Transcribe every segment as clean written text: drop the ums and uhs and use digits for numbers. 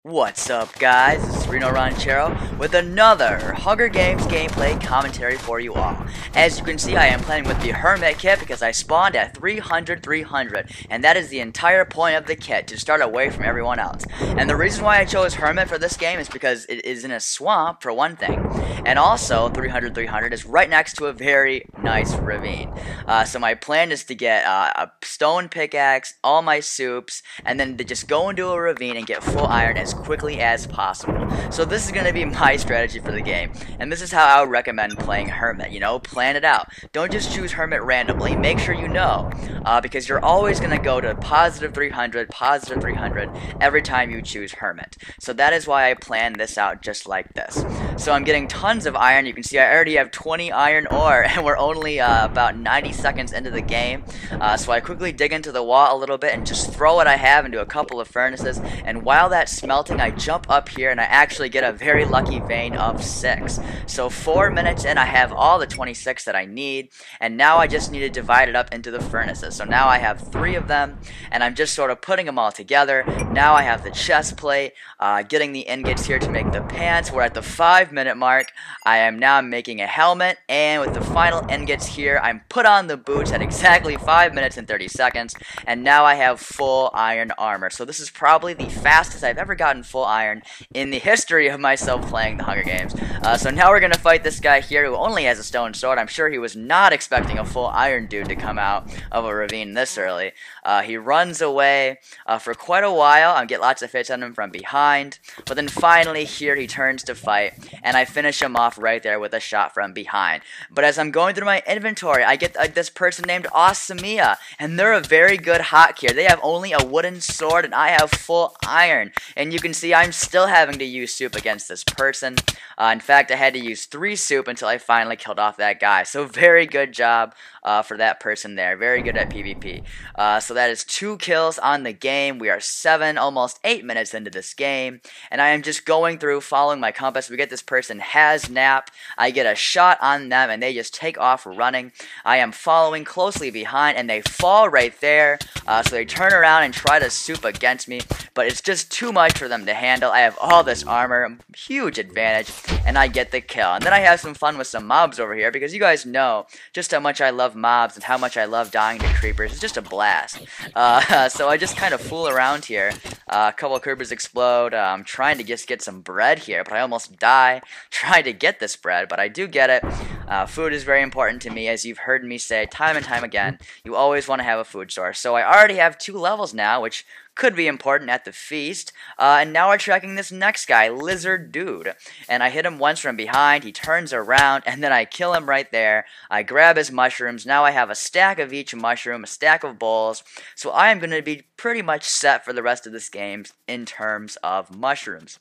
What's up, guys? This is rinoranchero with another Hunger Games gameplay commentary for you all. As you can see, I am playing with the Hermit kit because I spawned at 300, and that is the entire point of the kit, to start away from everyone else. And the reason why I chose Hermit for this game is because it is in a swamp, for one thing, and also 300 is right next to a very nice ravine. So my plan is to get a stone pickaxe, all my soups, and then to just go into a ravine and get full iron as quickly as possible. So this is going to be my strategy for the game, and this is how I would recommend playing Hermit. You know, plan it out. Don't just choose Hermit randomly. Make sure you know, because you're always going to go to positive 300 every time you choose Hermit. So that is why I planned this out just like this. So I'm getting tons of iron. You can see I already have 20 iron ore, and we're only about 90 seconds into the game. So I quickly dig into the wall a little bit and just throw what I have into a couple of furnaces, and while that's smelting, I jump up here and I actually get a very lucky vein of 6. So 4 minutes in, I have all the 26 that I need, and now I just need to divide it up into the furnaces. So now I have 3 of them, and I'm just sort of putting them all together. Now I have the chest plate, getting the ingots here to make the pants. We're at the 5-minute mark. I am now making a helmet, and with the final ingots here, I'm put on the boots at exactly 5 minutes and 30 seconds, and now I have full iron armor. So this is probably the fastest I've ever gotten full iron in the history of myself playing the Hunger Games. So now we're gonna fight this guy here who only has a stone sword. I'm sure he was not expecting a full iron dude to come out of a ravine this early. He runs away for quite a while. I get lots of hits on him from behind, but then finally here he turns to fight, and I finish him off right there with a shot from behind. But as I'm going through my inventory, I get this person named Awesomia, and they're a very good hotkey. They have only a wooden sword, and I have full iron. And you can see I'm still having to use soup against this person. In fact, I had to use 3 soup until I finally killed off that guy. So very good job for that person there. Very good at PvP. So that is 2 kills on the game. We are 7, almost 8 minutes into this game, and I am just going through, following my compass. We get this person has nap. I get a shot on them, and they just take off running. I am following closely behind, and they fall right there. So they turn around and try to soup against me, but it's just too much for them to handle. I have all this armor, huge advantage, and I get the kill. And then I have some fun with some mobs over here, because you guys know just how much I love mobs and how much I love dying to creepers. It's just a blast. So I just kind of fool around here. A couple of creepers explode. I'm trying to just get some bread here, but I almost die trying to get this bread, but I do get it. Food is very important to me, as you've heard me say time and time again. You always want to have a food source. So I already have 2 levels now, which could be important at the feast, and now we're tracking this next guy, Lizard Dude, and I hit him once from behind. He turns around, and then I kill him right there. I grab his mushrooms. Now I have a stack of each mushroom, a stack of bowls, so I am going to be pretty much set for the rest of this game in terms of mushrooms.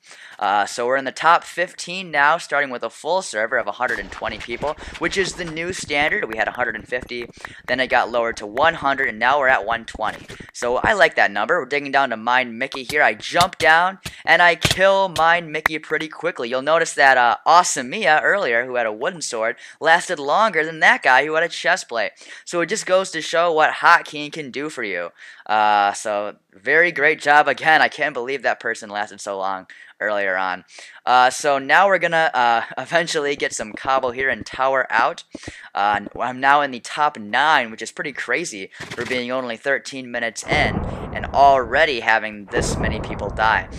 So we're in the top 15 now, starting with a full server of 120 people, which is the new standard. We had 150, then it got lowered to 100, and now we're at 120. So I like that number. We're digging down to Mine Mickey here. I jump down, and I kill Mine Mickey pretty quickly. You'll notice that Awesomia earlier, who had a wooden sword, lasted longer than that guy who had a chest plate. So it just goes to show what hotkeying can do for you. So very great job again. I can't believe that person lasted so long earlier on. So now we're gonna eventually get some cobble here and tower out. I'm now in the top 9, which is pretty crazy for being only 13 minutes in and already having this many people die.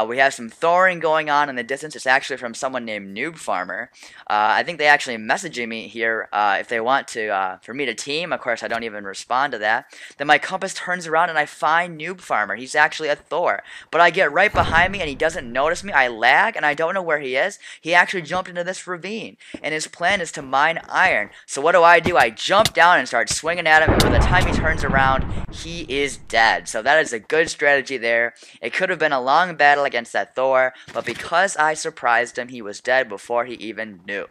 We have some thoring going on in the distance. It's actually from someone named Noob Farmer. I think they actually messaging me here if they want to for me to team. Of course, I don't even respond to that. Then my compass turns around and I find Noob Farmer. He's actually a Thor, but I get right behind me and he doesn't notice me. I lag and I don't know where he is. He actually jumped into this ravine, and his plan is to mine iron. So what do? I jump down and start swinging at him, and by the time he turns around, he is dead. So that is a good strategy there. It could have been a long battle against that Thor, but because I surprised him, he was dead before he even knew.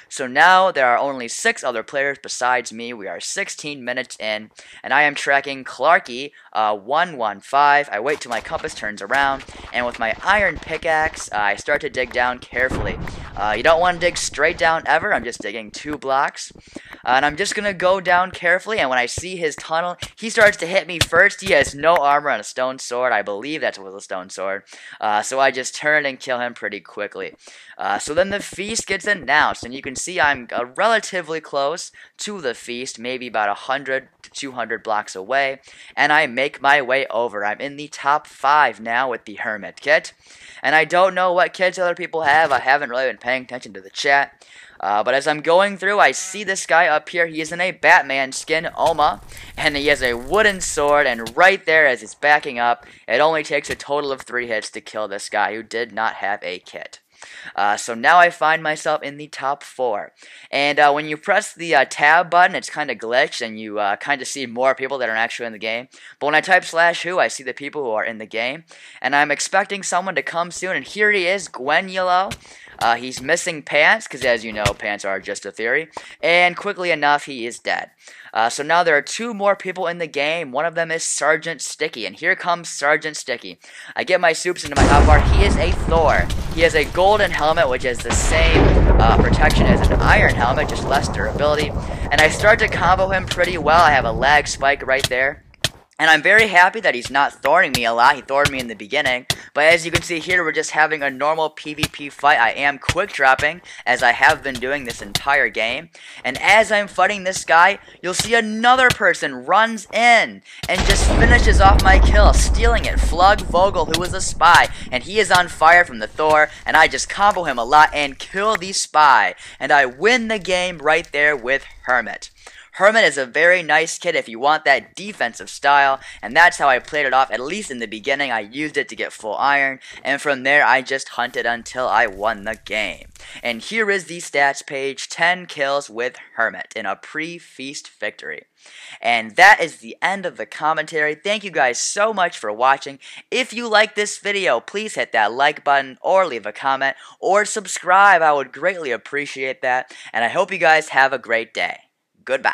So now there are only 6 other players besides me. We are 16 minutes in, and I am tracking Clarky 115. I wait till my compass turns around, and with my iron pickaxe, I start to dig down carefully. You don't want to dig straight down ever. I'm just digging 2 blocks. And I'm just going to go down carefully, and when I see his tunnel, he starts to hit me first. He has no armor and a stone sword. I believe that's with a stone sword. So I just turn and kill him pretty quickly. So then the feast gets announced, and you can see I'm relatively close to the feast, maybe about 100 to 200 blocks away, and I make my way over. I'm in the top 5 now with the Hermit kit, and I don't know what kits other people have. I haven't really been paying attention to the chat. But as I'm going through, I see this guy up here. He is in a Batman skin, Oma, and he has a wooden sword, and right there as he's backing up, it only takes a total of 3 hits to kill this guy who did not have a kit. So now I find myself in the top 4. And when you press the tab button, it's kind of glitched, and you kind of see more people that are actually in the game. But when I type /who, I see the people who are in the game. And I'm expecting someone to come soon, and here he is, Gwenulo. He's missing pants, because as you know, pants are just a theory. And quickly enough, he is dead. So now there are 2 more people in the game. One of them is Sergeant Sticky, and here comes Sergeant Sticky. I get my soups into my hotbar. He is a Thor. He has a golden helmet, which is the same protection as an iron helmet, just less durability. And I start to combo him pretty well. I have a lag spike right there. And I'm very happy that he's not thorning me a lot. He thorned me in the beginning. But as you can see here, we're just having a normal PvP fight. I am quick dropping, as I have been doing this entire game. And as I'm fighting this guy, you'll see another person runs in and just finishes off my kill, stealing it. Flug Vogel, who was a spy. And he is on fire from the Thor. And I just combo him a lot and kill the spy. And I win the game right there with Hermit. Hermit is a very nice kit if you want that defensive style, and that's how I played it off, at least in the beginning. I used it to get full iron, and from there I just hunted until I won the game. And here is the stats page, 10 kills with Hermit in a pre-feast victory. And that is the end of the commentary. Thank you guys so much for watching. If you like this video, please hit that like button or leave a comment or subscribe. I would greatly appreciate that, and I hope you guys have a great day. Goodbye.